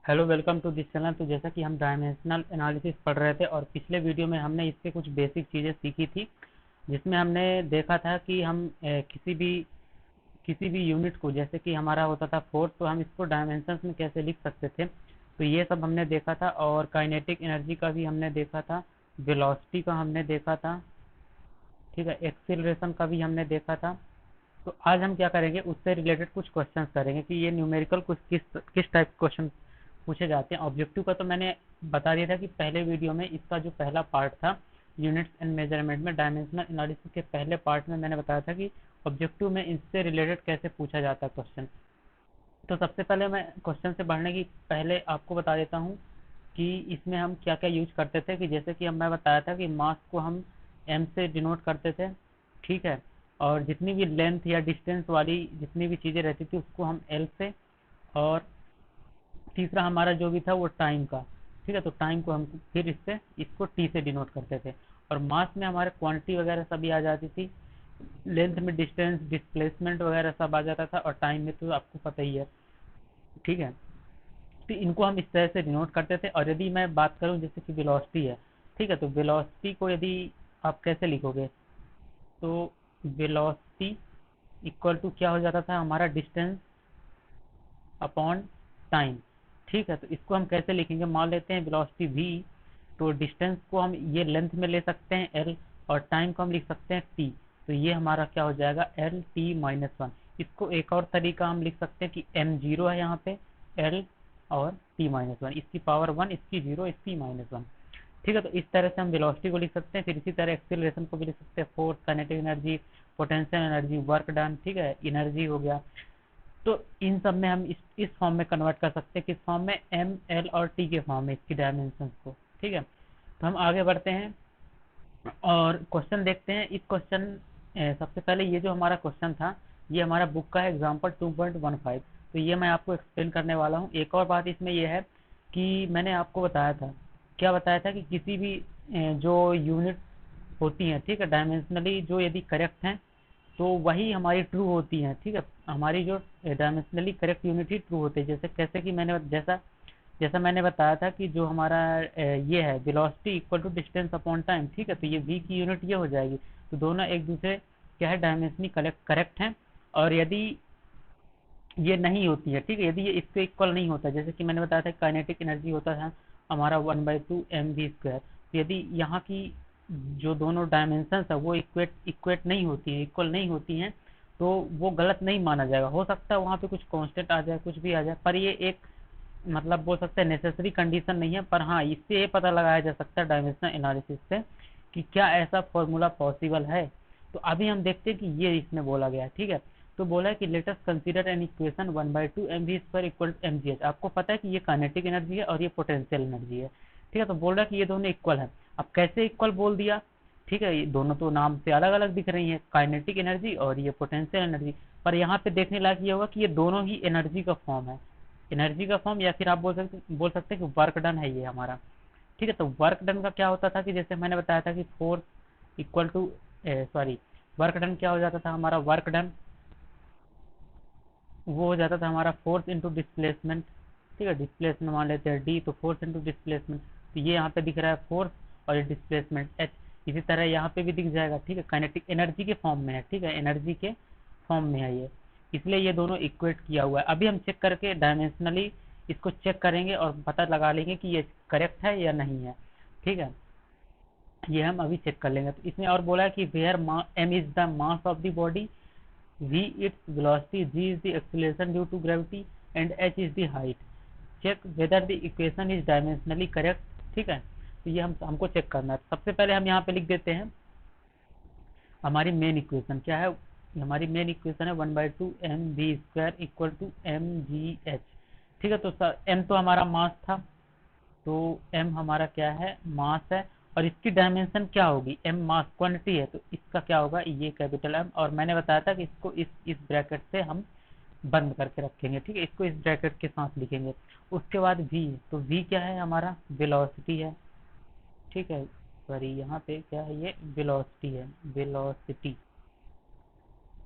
Hello, welcome to this channel. तो जैसा कि हम डायमेंशनल एनालिसिस पढ़ रहे थे और पिछले वीडियो में हमने इसके कुछ बेसिक चीज़ें सीखी थी, जिसमें हमने देखा था कि हम किसी भी यूनिट को, जैसे कि हमारा होता था फोर्स, तो हम इसको डायमेंशंस में कैसे लिख सकते थे। तो ये सब हमने देखा था और काइनेटिक एनर्जी का भी हमने देखा था, वेलोसिटी का हमने देखा था, ठीक है, एक्सीलरेशन का भी हमने देखा था। तो आज हम क्या करेंगे, उससे रिलेटेड कुछ क्वेश्चंस करेंगे कि ये न्यूमेरिकल कुछ किस किस टाइप क्वेश्चन पूछे जाते हैं। ऑब्जेक्टिव का तो मैंने बता दिया था कि पहले वीडियो में इसका जो पहला पार्ट था यूनिट्स एंड मेजरमेंट में, डायमेंशनल एनालिसिस के पहले पार्ट में मैंने बताया था कि ऑब्जेक्टिव में इससे रिलेटेड कैसे पूछा जाता है क्वेश्चन। तो सबसे पहले मैं क्वेश्चन से बढ़ने की पहले आपको बता देता हूँ कि इसमें हम क्या क्या यूज करते थे। कि जैसे कि हम मैं बताया था कि मास को हम एम से डिनोट करते थे, ठीक है, और जितनी भी लेंथ या डिस्टेंस वाली जितनी भी चीज़ें रहती थी उसको हम एल से, और तीसरा हमारा जो भी था वो टाइम का, ठीक है, तो टाइम को हम फिर इससे इसको टी से डिनोट करते थे। और मास में हमारे क्वांटिटी वगैरह सभी आ जाती थी, लेंथ में डिस्टेंस, डिस्प्लेसमेंट वगैरह सब आ जाता था, और टाइम में तो आपको पता ही है, ठीक है। तो इनको हम इस तरह से डिनोट करते थे। और यदि मैं बात करूं जैसे कि वेलोसिटी है, ठीक है, तो वेलोसिटी को यदि आप कैसे लिखोगे, तो वेलोसिटी इक्वल टू क्या हो जाता था, हमारा डिस्टेंस अपॉन टाइम, ठीक है। तो इसको हम कैसे लिखेंगे, मान लेते हैं वेलोसिटी v, तो डिस्टेंस को हम ये लेंथ में ले सकते हैं l, और टाइम को हम लिख सकते हैं t। तो ये हमारा क्या हो जाएगा, एल टी माइनस वन। इसको एक और तरीका हम लिख सकते हैं कि m जीरो है यहाँ पे, l और t माइनस वन, इसकी पावर वन, इसकी जीरो, इसकी माइनस वन, ठीक है। तो इस तरह से हम वेलोसिटी को लिख सकते हैं। फिर इसी तरह एक्सीलरेशन को भी लिख सकते हैं, force, kinetic energy, potential energy, work done, ठीक है, एनर्जी हो गया। तो इन सब में हम इस फॉर्म में कन्वर्ट कर सकते हैं, किस फॉर्म में, एम एल और टी के फॉर्म में, इसकी डायमेंशन को, ठीक है। तो हम आगे बढ़ते हैं और क्वेश्चन देखते हैं। इस क्वेश्चन सबसे पहले ये जो हमारा क्वेश्चन था, ये हमारा बुक का है, एग्जाम्पल 2.15। तो ये मैं आपको एक्सप्लेन करने वाला हूँ। एक और बात इसमें यह है कि मैंने आपको बताया था, क्या बताया था, कि किसी भी जो यूनिट होती हैं, ठीक है, डायमेंशनली जो यदि करेक्ट हैं तो वही हमारी ट्रू होती हैं, ठीक है। हमारी जो डायमेंशनली करेक्ट यूनिट ही ट्रू होती है। जैसे कैसे कि मैंने जैसा जैसा मैंने बताया था कि जो हमारा ये है velocity equal to distance upon time, ठीक है, तो ये v की यूनिट ये हो जाएगी। तो दोनों एक दूसरे क्या है, डायमेंशनली करेक्ट हैं। और यदि ये नहीं होती है, ठीक है, यदि ये इसके इक्वल नहीं होता, जैसे कि मैंने बताया था काइनेटिक एनर्जी होता था हमारा 1/2 mv²। तो यदि यहाँ की जो दोनों डायमेंशन है वो इक्वेट नहीं होती है, इक्वल नहीं होती हैं, तो वो गलत नहीं माना जाएगा। हो सकता है वहाँ पे कुछ कांस्टेंट आ जाए, कुछ भी आ जाए, पर ये एक मतलब बोल सकते हैं नेसेसरी कंडीशन नहीं है। पर हाँ, इससे ये पता लगाया जा सकता है डायमेंशनल एनालिसिस से कि क्या ऐसा फॉर्मूला पॉसिबल है। तो अभी हम देखते हैं कि ये इसमें बोला गया है, ठीक है। तो बोला है कि let us consider an equation 1/2 mv² equal to mgh। आपको पता है कि ये काइनेटिक एनर्जी है और ये पोटेंशियल एनर्जी है, ठीक है। तो बोल रहा है कि ये दोनों इक्वल है। अब कैसे इक्वल बोल दिया, ठीक है, ये दोनों तो नाम से अलग अलग दिख रही है, काइनेटिक एनर्जी और ये पोटेंशियल एनर्जी। पर यहाँ पे देखने लायक ये होगा कि ये दोनों ही एनर्जी का फॉर्म है, एनर्जी का फॉर्म, या फिर आप बोल सकते हैं कि वर्क डन है ये हमारा, ठीक है। तो वर्क डन का क्या होता था कि जैसे मैंने बताया था कि force equal to sorry, work done क्या हो जाता था हमारा, वर्क डन वो हो जाता था हमारा फोर्स इंटू डिस्प्लेसमेंट, ठीक है। डिस्प्लेसमेंट मान लेते हैं डी, तो फोर्स इंटू डिस्प्लेसमेंट, तो ये यहाँ पे दिख रहा है फोर्स, और ये डिस्प्लेसमेंट एच। इसी तरह यहाँ पे भी दिख जाएगा, ठीक है, काइनेटिक एनर्जी के फॉर्म में है, ठीक है, एनर्जी के फॉर्म में है ये, इसलिए ये दोनों इक्वेट किया हुआ है। अभी हम चेक करके डायमेंशनली इसको चेक करेंगे और पता लगा लेंगे कि ये करेक्ट है या नहीं है, ठीक है। ये हम अभी चेक कर लेंगे। तो इसमें और बोला है कि where m is the mass of the body, v its velocity, g is the acceleration due to gravity, and h is the height. Check whether the equation is dimensionally correct, ठीक है। तो ये हमको चेक करना है। सबसे पहले हम यहाँ पे लिख देते हैं हमारी मेन इक्वेशन क्या है। हमारी मेन इक्वेशन है 1/2 mv² इक्वल टू mgh, ठीक है। तो m तो हमारा मास था, तो m हमारा क्या है, मास है। और इसकी डायमेंशन क्या होगी, m मास क्वांटिटी है, तो इसका क्या होगा, ये कैपिटल M। और मैंने बताया था कि इसको इस ब्रैकेट से हम बंद करके रखेंगे, ठीक है, इसको इस ब्रैकेट के साथ लिखेंगे। उसके बाद v, तो v क्या है हमारा, वेलोसिटी है, ठीक है, सॉरी यहाँ पे क्या है, ये वेलोसिटी है, वेलोसिटी,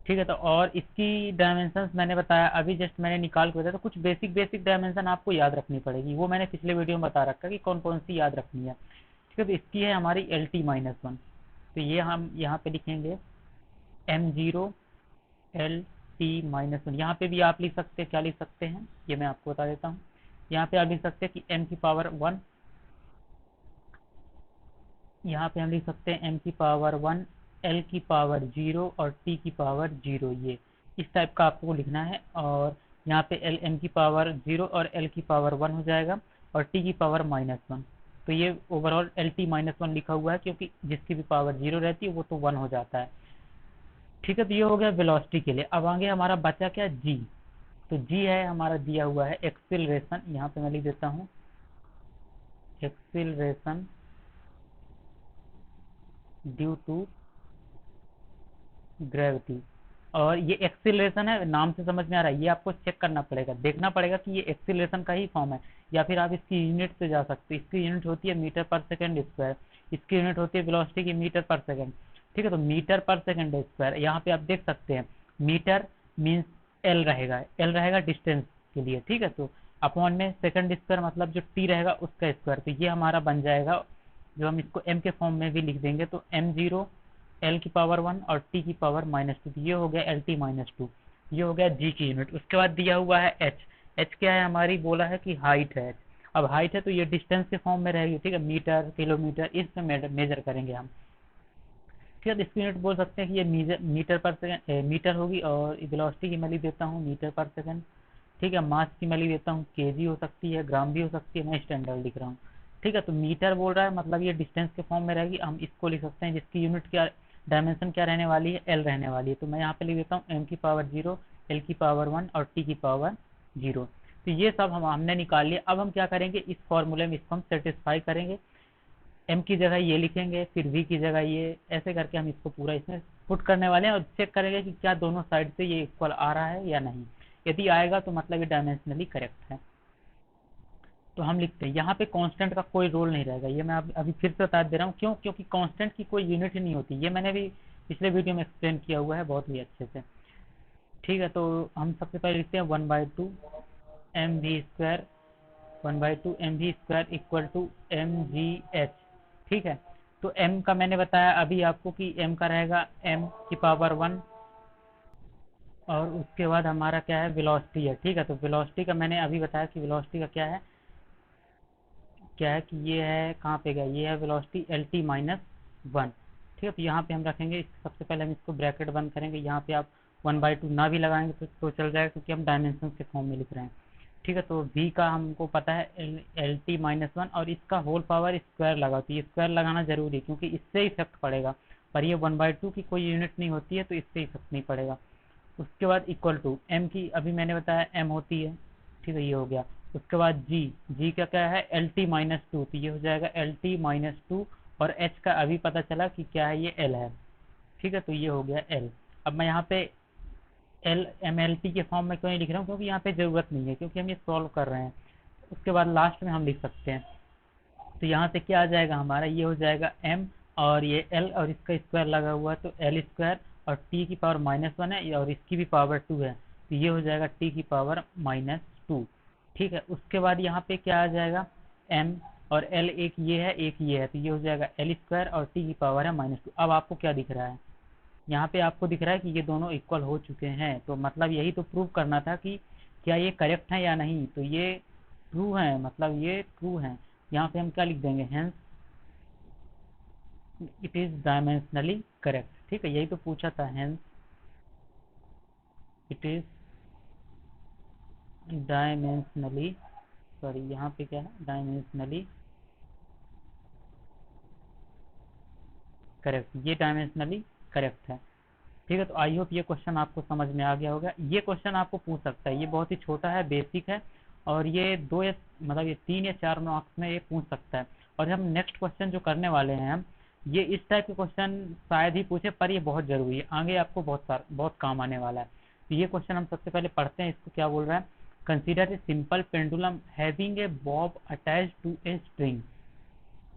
ठीक है। तो और इसकी डायमेंशंस मैंने बताया अभी, जस्ट मैंने निकाल के बताया। तो कुछ बेसिक बेसिक डायमेंशन आपको याद रखनी पड़ेगी, वो मैंने पिछले वीडियो में बता रखा है कि कौन कौन सी याद रखनी है। ठीक है। तो इसकी है हमारी LT-1। तो ये हम यहाँ पे लिखेंगे M0 LT-1। यहाँ पे भी आप लिख सकते हैं, क्या लिख सकते हैं ये मैं आपको बता देता हूँ। यहाँ पे आप लिख सकते हैं कि m⁻1, यहाँ पे हम लिख सकते हैं m⁻1 L⁻0 और T⁻0। ये इस टाइप का आपको लिखना है। और यहाँ पे m⁻0 और L⁻1 हो जाएगा और T⁻−1। तो ये ओवरऑल LT-1 लिखा हुआ है, क्योंकि जिसकी भी पावर 0 रहती है वो तो 1 हो जाता है। ठीक है। तो ये हो गया वेलोसिटी के लिए। अब आगे हमारा बचा क्या, जी। तो जी है हमारा दिया हुआ है एक्सिलरेशन, यहाँ पे मैं लिख देता हूँ एक्सिलरेशन ड्यू टू ग्रेविटी। और ये एक्सिलरेशन है, नाम से समझ में आ रहा है, ये आपको चेक करना पड़ेगा, देखना पड़ेगा कि ये एक्सिलरेशन का ही फॉर्म है, या फिर आप इसकी यूनिट से जा सकते हैं। इसकी यूनिट होती है मीटर पर सेकंड स्क्वायर, इसकी यूनिट होती है वेलोसिटी की मीटर पर सेकंड। ठीक है। तो मीटर पर सेकंड स्क्वायर, यहाँ पे आप देख सकते हैं मीटर मीन्स एल रहेगा, एल रहेगा डिस्टेंस के लिए। ठीक है। तो अपॉन में सेकंड स्क्वायर मतलब जो टी रहेगा उसका स्क्वायर। तो ये हमारा बन जाएगा, जो हम इसको एम के फॉर्म में भी लिख देंगे, तो m0 L⁻1 और T⁻−2। तो ये हो गया LT-2। ये हो गया जी की यूनिट। उसके बाद दिया हुआ है एच। एच क्या है हमारी, बोला है कि हाइट है। अब हाइट है तो ये डिस्टेंस के फॉर्म में रहेगी। ठीक है। मीटर किलोमीटर इसमें मेजर करेंगे हम। ठीक है। तो इसकी यूनिट बोल सकते हैं कि ये मीटर पर सेकंड मीटर होगी। और वेलोसिटी की मैं लिख देता हूँ मीटर पर सेकंड। ठीक है। मास की मैं लिख देता हूँ केजी हो सकती है, ग्राम भी हो सकती है, मैं स्टैंडर्ड लिख रहा हूँ। ठीक है। तो मीटर बोल रहा है मतलब ये डिस्टेंस के फॉर्म में रहेगी। हम इसको लिख सकते हैं जिसकी यूनिट क्या, डायमेंशन क्या रहने वाली है, एल रहने वाली है। तो मैं यहाँ पे लिख देता हूँ m⁻0 L⁻1 और T⁻0। तो ये सब हमने निकाल लिया। अब हम क्या करेंगे, इस फॉर्मूले में इसको हम सेटिस्फाई करेंगे। m की जगह ये लिखेंगे, फिर v की जगह ये, ऐसे करके हम इसको पूरा इसमें पुट करने वाले हैं और चेक करेंगे कि क्या दोनों साइड से ये इक्वल आ रहा है या नहीं। यदि आएगा तो मतलब ये डायमेंशनली करेक्ट है। तो हम लिखते हैं यहाँ पे कांस्टेंट का कोई रोल नहीं रहेगा। ये मैं अभी फिर से बता दे रहा हूँ, क्यों, क्योंकि कांस्टेंट की कोई यूनिट ही नहीं होती। ये मैंने भी पिछले वीडियो में एक्सप्लेन किया हुआ है बहुत ही अच्छे से। ठीक है। तो हम सबसे पहले लिखते हैं 1/2 mv² 1/2 mv² equal to mgh। ठीक है। तो m का मैंने बताया अभी आपको कि m का रहेगा m⁻1। और उसके बाद हमारा क्या है, वेलोसिटी है। ठीक है। तो वेलोसिटी का मैंने अभी बताया कि वेलोसिटी का क्या है, क्या है कि ये है, कहाँ पे गया, ये है वेलोसिटी LT-1। ठीक है। तो यहाँ पे हम रखेंगे, सबसे पहले हम इसको ब्रैकेट बंद करेंगे। यहाँ पे आप 1/2 ना भी लगाएंगे तो चल जाएगा, क्योंकि हम डायमेंशन के फॉर्म में लिख रहे हैं। ठीक है। तो v का हमको पता है LT-1 और इसका होल पावर स्क्वायर लगा। तो ये स्क्वायर लगाना जरूरी है, क्योंकि इससे इफेक्ट पड़ेगा। पर ये 1/2 की कोई यूनिट नहीं होती है, तो इससे इफेक्ट नहीं पड़ेगा। उसके बाद इक्वल टू m की अभी मैंने बताया m होती है। ठीक है। ये हो गया। उसके बाद जी का क्या है, LT-2। तो ये हो जाएगा LT-2। और h का अभी पता चला कि क्या है, ये l है। ठीक है। तो ये हो गया l। अब मैं यहाँ पे एल MLT के फॉर्म में क्यों नहीं लिख रहा हूँ, क्योंकि यहाँ पे ज़रूरत नहीं है, क्योंकि हम ये सॉल्व कर रहे हैं। उसके बाद लास्ट में हम लिख सकते हैं। तो यहाँ से क्या आ जाएगा हमारा, ये हो जाएगा m और ये l और इसका स्क्वायर लगा हुआ है, तो L² और T⁻−1 है और इसकी भी पावर 2 है। तो ये हो जाएगा T⁻²। ठीक है। उसके बाद यहाँ पे क्या आ जाएगा, m और l, एक ये है एक ये है, तो ये हो जाएगा L² और T⁻−2। अब आपको क्या दिख रहा है, यहाँ पे आपको दिख रहा है कि ये दोनों इक्वल हो चुके हैं। तो मतलब यही तो प्रूव करना था कि क्या ये करेक्ट है या नहीं। तो ये ट्रू है, मतलब ये ट्रू है। यहाँ पे हम क्या लिख देंगे, hence it is dimensionally correct. ठीक है। यही तो पूछा था, hence it is dimensionally, sorry यहाँ पे क्या है, डायमेंशनली करेक्ट। ये डायमेंशनली करेक्ट है। ठीक है। तो आई होप ये क्वेश्चन आपको समझ में आ गया होगा। ये क्वेश्चन आपको पूछ सकता है, ये बहुत ही छोटा है, बेसिक है, और ये दो या मतलब ये 3 या 4 मार्क्स में ये पूछ सकता है। और हम नेक्स्ट क्वेश्चन जो करने वाले हैं हम, ये इस टाइप के क्वेश्चन शायद ही पूछे, पर ये बहुत जरूरी है, आगे आपको बहुत काम आने वाला है। तो ये क्वेश्चन हम सबसे पहले पढ़ते हैं, इसको क्या बोल रहा है, consider a simple pendulum having a bob attached to a string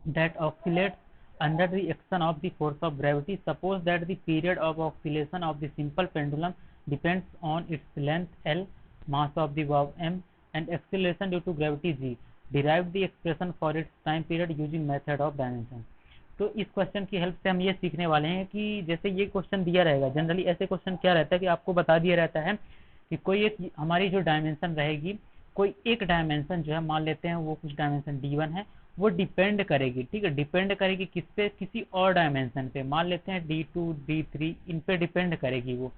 that oscillates under the action of the force of gravity. Suppose that the period of oscillation of the simple pendulum depends on its length L, mass of the bob m, and acceleration due to gravity g. Derive the expression for its time period using method of dimension. तो इस question की help से हम ये सीखने वाले हैं कि जैसे ये क्वेश्चन दिया रहेगा, जनरली ऐसे क्वेश्चन क्या रहता है कि आपको बता दिया रहता है कि कोई एक हमारी जो डायमेंशन रहेगी, कोई एक डायमेंशन जो है मान लेते हैं वो कुछ डायमेंशन d1 है, वो डिपेंड करेगी, ठीक है, डिपेंड करेगी किस पे, किसी और डायमेंशन पे, मान लेते हैं d2 d3, इन पे डिपेंड करेगी वो,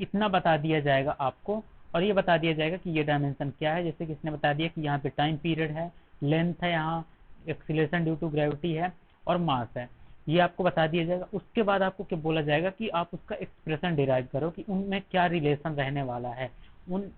इतना बता दिया जाएगा आपको। और ये बता दिया जाएगा कि ये डायमेंशन क्या है, जैसे कि इसने बता दिया कि यहाँ पे टाइम पीरियड है, लेंथ है, यहाँ एक्सीलरेशन ड्यू टू ग्रेविटी है और मास है, ये आपको बता दिया जाएगा। उसके बाद आपको क्या बोला जाएगा कि आप उसका एक्सप्रेशन डिराइव करो कि उनमें क्या रिलेशन रहने वाला है, उन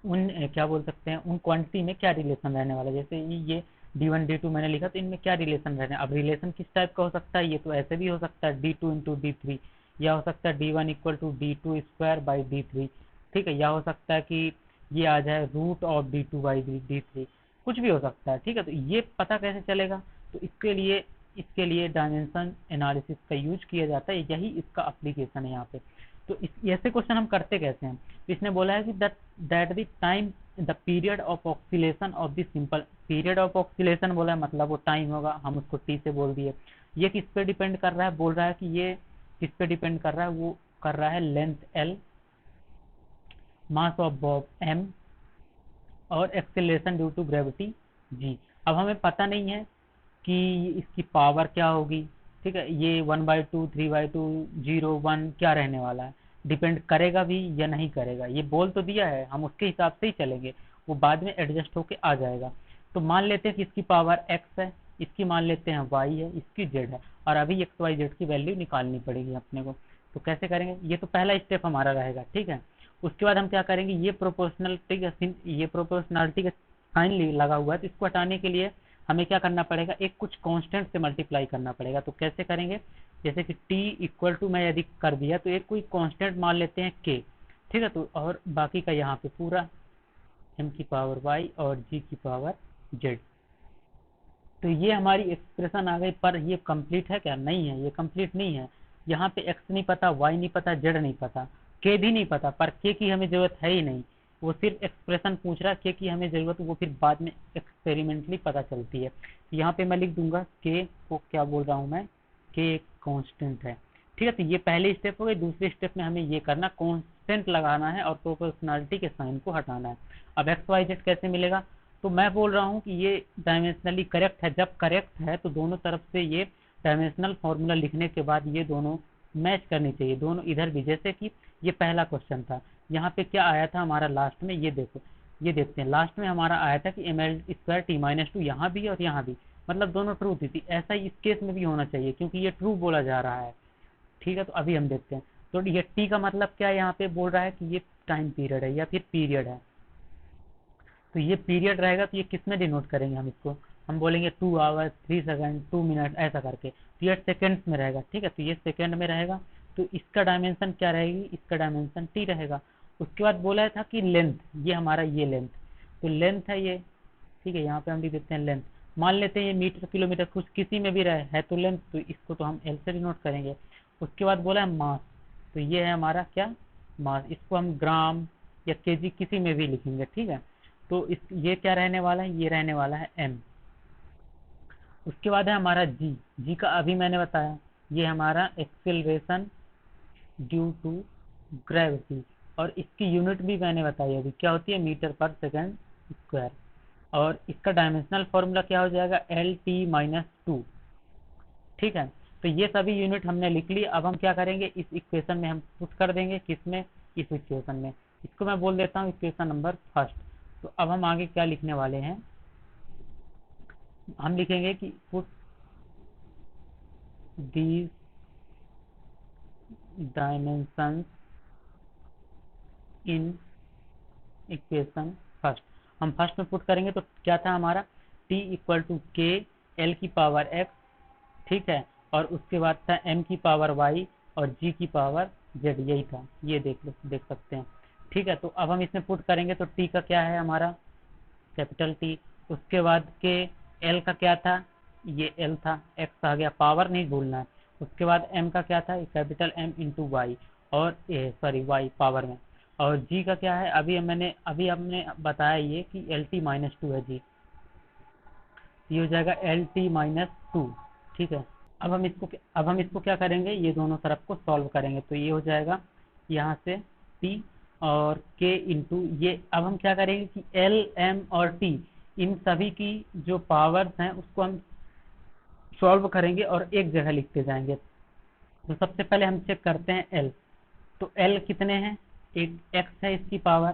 उन क्या बोल सकते हैं, उन क्वांटिटी में क्या रिलेशन रहने वाला है। जैसे ये d1 d2 मैंने लिखा, तो इनमें क्या रिलेशन रहने, अब रिलेशन किस टाइप का हो सकता है, ये तो ऐसे भी हो सकता है d2 इंटू d3, या हो सकता है d1 equal to d2 square by d3, ठीक है, या हो सकता है कि ये आ जाए root of d2 by d3, कुछ भी हो सकता है, ठीक है। तो ये पता कैसे चलेगा, तो इसके लिए डायमेंशन एनालिसिस का यूज किया जाता है, यही इसका एप्लीकेशन है यहाँ पे। तो ऐसे क्वेश्चन हम करते कैसे हैं, तो इसने बोला है कि that the time the period of oscillation of the simple, period of oscillation बोला है मतलब वो टाइम होगा, हम उसको टी से बोल दिए। ये किस पे डिपेंड कर रहा है, बोल रहा है कि ये किस पे डिपेंड कर रहा है, वो कर रहा है length l, mass of bob m और acceleration due to gravity g. अब हमें पता नहीं है कि इसकी पावर क्या होगी, ठीक है, ये 1/2 3/2 0 1 क्या रहने वाला है, डिपेंड करेगा भी या नहीं करेगा, ये बोल तो दिया है, हम उसके हिसाब से ही चलेंगे, वो बाद में एडजस्ट होके आ जाएगा। तो मान लेते हैं कि इसकी पावर x है, इसकी मान लेते हैं y है, इसकी z है, और अभी एक्स वाई जेड की वैल्यू निकालनी पड़ेगी अपने को। तो कैसे करेंगे, ये तो पहला स्टेप हमारा रहेगा, ठीक है। उसके बाद हम क्या करेंगे, ये प्रोपोर्शनल, ठीक है, ये प्रोपोर्शनलिटी का साइन लगा हुआ है, तो इसको हटाने के लिए हमें क्या करना पड़ेगा, एक कुछ कांस्टेंट से मल्टीप्लाई करना पड़ेगा। तो कैसे करेंगे, जैसे कि t इक्वल टू मैं यदि कर दिया तो एक कोई कांस्टेंट मान लेते हैं k, ठीक है, तो और बाकी का यहाँ पे पूरा m की पावर y और g की पावर z। तो ये हमारी एक्सप्रेशन आ गई, पर ये कंप्लीट है क्या, नहीं है, ये कंप्लीट नहीं है। यहाँ पे x नहीं पता, y नहीं पता, z नहीं पता, k भी नहीं पता, पर k की हमें जरूरत है ही नहीं, वो सिर्फ एक्सप्रेशन पूछ रहा है, k की हमें जरूरत वो फिर बाद में एक्सपेरिमेंटली पता चलती है। तो यहाँ पे मैं लिख दूंगा k को, क्या बोल रहा हूँ मैं, k एक कांस्टेंट है, ठीक है। तो ये पहले स्टेप हो गई, दूसरे स्टेप में हमें ये करना, कांस्टेंट लगाना है और प्रोपोर्शनलिटी के साइन को हटाना है। अब एक्स वाई जेड कैसे मिलेगा, तो मैं बोल रहा हूँ कि ये डायमेंशनली करेक्ट है, जब करेक्ट है तो दोनों तरफ से ये डायमेंशनल फॉर्मूला लिखने के बाद ये दोनों मैच करनी चाहिए, दोनों इधर भी। जैसे कि ये पहला क्वेश्चन था, यहाँ पे क्या आया था हमारा लास्ट में, ये देखो, ये देखते हैं, लास्ट में हमारा आया था कि ml2t-2 यहाँ भी और यहाँ भी, मतलब दोनों ट्रू थी। ऐसा ही इस केस में भी होना चाहिए, क्योंकि ये ट्रू बोला जा रहा है, ठीक है। तो अभी हम देखते हैं, तो ये टी का मतलब क्या है, यहाँ पे बोल रहा है कि ये टाइम पीरियड है या फिर पीरियड है। तो ये पीरियड रहेगा, तो ये किस में डिनोट करेंगे हम इसको, हम बोलेंगे 2 आवर्स 3 सेकंड 2 मिनट ऐसा करके, तो ये सेकंड्स में रहेगा, ठीक है। तो ये सेकंड में रहेगा, तो इसका डायमेंशन क्या रहेगी, इसका डायमेंशन टी रहेगा। उसके बाद बोला था कि लेंथ, ये हमारा ये लेंथ, तो लेंथ है ये, ठीक है, यहाँ पे हम लिख देते हैं लेंथ, मान लेते हैं ये मीटर किलोमीटर कुछ किसी में भी रहे है तो लेंथ, तो इसको तो हम एल से डिनोट करेंगे। उसके बाद बोला है मास, तो ये है हमारा क्या, मास, इसको हम ग्राम या केजी किसी में भी लिखेंगे, ठीक है। तो इस ये क्या रहने वाला है, ये रहने वाला है m। उसके बाद है हमारा g, g का अभी मैंने बताया, ये हमारा एक्सेलरेशन ड्यू टू ग्रेविटी, और इसकी यूनिट भी मैंने बताई अभी क्या होती है, मीटर पर सेकंड स्क्वायर, और इसका डायमेंशनल फॉर्मूला क्या हो जाएगा, LT-2, ठीक है। तो ये सभी यूनिट हमने लिख ली। अब हम क्या करेंगे, इस इक्वेशन में हम पुट कर देंगे, किसमें, इस इक्वेशन में, इसको मैं बोल देता हूँ इक्वेशन नंबर फर्स्ट। तो अब हम आगे क्या लिखने वाले हैं, हम लिखेंगे कि put these dimensions in equation first. हम फर्स्ट में पुट करेंगे तो क्या था हमारा, t इक्वल टू के एल की पावर x, ठीक है, और उसके बाद था m की पावर y और g की पावर z, यही था, ये देख सकते हैं, ठीक है। तो अब हम इसमें पुट करेंगे तो t का क्या है हमारा कैपिटल T, उसके बाद के L का क्या था ये एल था, एक्स आ गया, पावर नहीं भूलना है। उसके बाद एम का क्या था, कैपिटल एम इंटू वाई, और सॉरी वाई पावर में। और जी का क्या है, अभी हमने बताया ये कि एल टी माइनस टू है जी, ये हो जाएगा एल टी माइनस टू। ठीक है, अब हम इसको क्या करेंगे, ये दोनों तरफ को सॉल्व करेंगे, तो ये हो जाएगा यहाँ से t और k इंटू ये। अब हम क्या करेंगे कि l m और t इन सभी की जो पावर्स हैं उसको हम सॉल्व करेंगे और एक जगह लिखते जाएंगे। तो सबसे पहले हम चेक करते हैं l, तो l कितने हैं, एक x है इसकी पावर,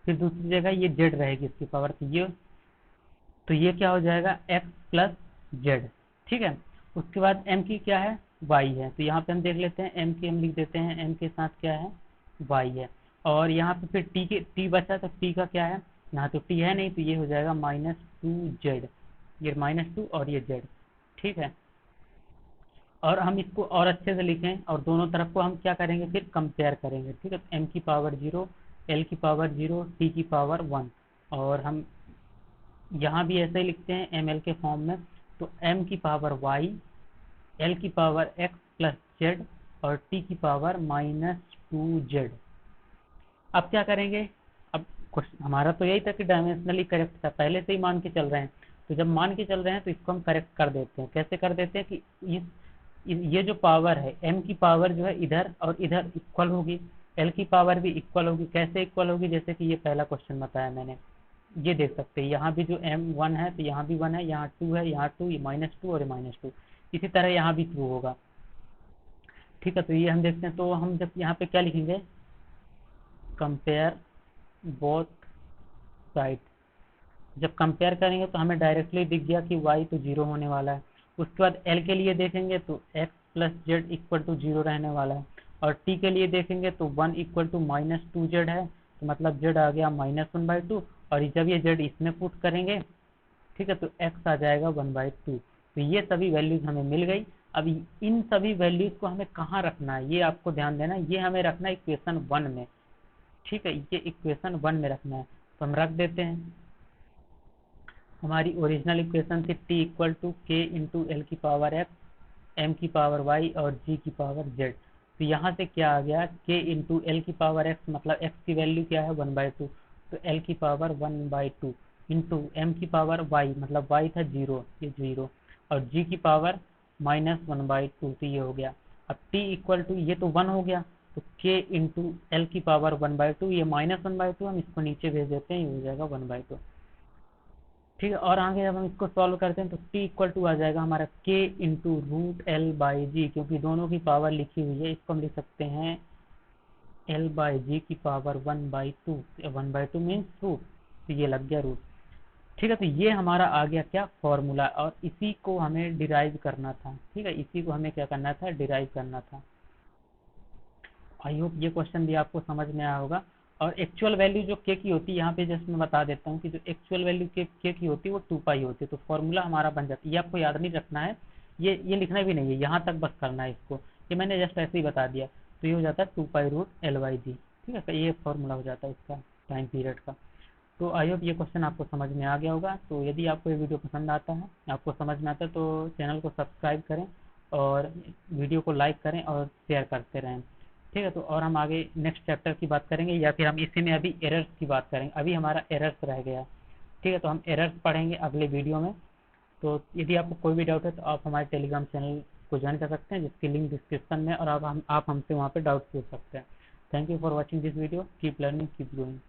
फिर दूसरी जगह ये z रहेगी इसकी पावर, तो ये क्या हो जाएगा x प्लस जेड। ठीक है, उसके बाद m की क्या है, y है, तो यहाँ पे हम देख लेते हैं m की हम लिख देते हैं m के साथ क्या है, y है। और यहाँ पे फिर t बचा, तो t का क्या है, यहाँ तो t है नहीं, तो ये हो जाएगा माइनस टू जेड, ये माइनस टू और ये z। ठीक है, और हम इसको और अच्छे से लिखें और दोनों तरफ को हम क्या करेंगे, फिर कंपेयर करेंगे। ठीक है, m की पावर 0, l की पावर 0, t की पावर 1, और हम यहाँ भी ऐसे ही लिखते हैं एम एल के फॉर्म में, तो m की पावर y, l की पावर x प्लस जेड, और t की पावर माइनस टू जेड। अब क्या करेंगे, अब हमारा तो यही था कि डायमेंशनली करेक्ट था, पहले से ही मान के चल रहे हैं, तो जब मान के चल रहे हैं तो इसको हम करेक्ट कर देते हैं। कैसे कर देते हैं कि ये जो पावर है m की पावर जो है इधर और इधर इक्वल होगी, l की पावर भी इक्वल होगी। कैसे इक्वल होगी, जैसे कि ये पहला क्वेश्चन बताया मैंने, ये देख सकते हैं यहाँ भी जो m 1 है तो यहाँ भी 1 है, यहाँ 2 है, यहाँ 2, ये माइनस टू और ये माइनस टू, इसी तरह यहाँ भी 2 होगा। ठीक है, तो ये हम देखते हैं, तो हम जब यहाँ पे क्या लिखेंगे, कंपेयर बोथ साइड। जब कंपेयर करेंगे तो हमें डायरेक्टली दिख गया कि y तो 0 होने वाला है। उसके बाद l के लिए देखेंगे तो x plus z equal to 0 रहने वाला है, और t के लिए देखेंगे तो 1 equal to minus two z है, तो मतलब z आ गया माइनस 1/2, और जब ये z इसमें पुट करेंगे, ठीक है, तो x आ जाएगा 1/2। तो ये सभी वैल्यूज हमें मिल गई। अब इन सभी वैल्यूज को हमें कहाँ रखना है, ये आपको ध्यान देना है, ये हमें रखना है इक्वेशन 1 में। ठीक है, ये इक्वेशन 1 में रखना है, तो हम रख देते हैं। हमारी ओरिजिनल इक्वेशन थी t इक्वल टू के इंटू एल की पावर x, m की पावर y और g की पावर z। तो यहाँ से क्या आ गया, k इंटू एल की पावर x, मतलब x की वैल्यू क्या है 1/2, तो l की पावर 1/2 इंटू m की पावर y, मतलब y था 0, ये 0, और g की पावर माइनस 1/2, तो ये हो गया। अब t इक्वल टू, ये तो 1 हो गया, तो k इंटू एल की पावर 1/2, ये माइनस 1/2, हम इसको नीचे भेज देते हैं, ये हो जाएगा 1/2। ठीक है, और आगे जब हम इसको सॉल्व करते हैं तो t इक्वल टू आ जाएगा हमारा k into root L by G, क्योंकि दोनों की पावर लिखी हुई है, इसको हम लिख सकते हैं l बाई जी की पावर 1/2, 1/2 मीन्स रूट, तो ये लग गया रूट। ठीक है, तो ये हमारा आ गया क्या, फॉर्मूला, और इसी को हमें डिराइव करना था। ठीक है, इसी को हमें क्या करना था, डिराइव करना था। आई होप ये क्वेश्चन भी आपको समझ में आया होगा। और एक्चुअल वैल्यू जो के की होती है, यहाँ पे जस्ट मैं बता देता हूँ कि जो एक्चुअल वैल्यू के की होती है वो 2 पाई होती है, तो फॉर्मूला हमारा बन जाती है। ये आपको याद नहीं रखना है, ये लिखना भी नहीं है, यहाँ तक बस करना है इसको, ये मैंने जस्ट ऐसे ही बता दिया। तो ये हो जाता है 2 पाई रूट एल बाई जी। ठीक है, तो ये फॉर्मूला हो जाता है इसका टाइम पीरियड का। तो आई होप ये क्वेश्चन आपको समझ में आ गया होगा। तो यदि आपको ये वीडियो पसंद आता है, आपको समझ में आता है, तो चैनल को सब्सक्राइब करें और वीडियो को लाइक करें और शेयर करते रहें। ठीक है, तो और हम आगे नेक्स्ट चैप्टर की बात करेंगे, या फिर हम इसी में अभी एरर्स की बात करेंगे। अभी हमारा एरर्स रह गया। ठीक है, तो हम एरर्स पढ़ेंगे अगले वीडियो में। तो यदि आपको कोई भी डाउट है तो आप हमारे टेलीग्राम चैनल को ज्वाइन कर सकते हैं, जिसकी लिंक डिस्क्रिप्शन में, और आप हमसे वहाँ पे डाउट पूछ सकते हैं। Thank you for watching this video, keep learning, keep growing.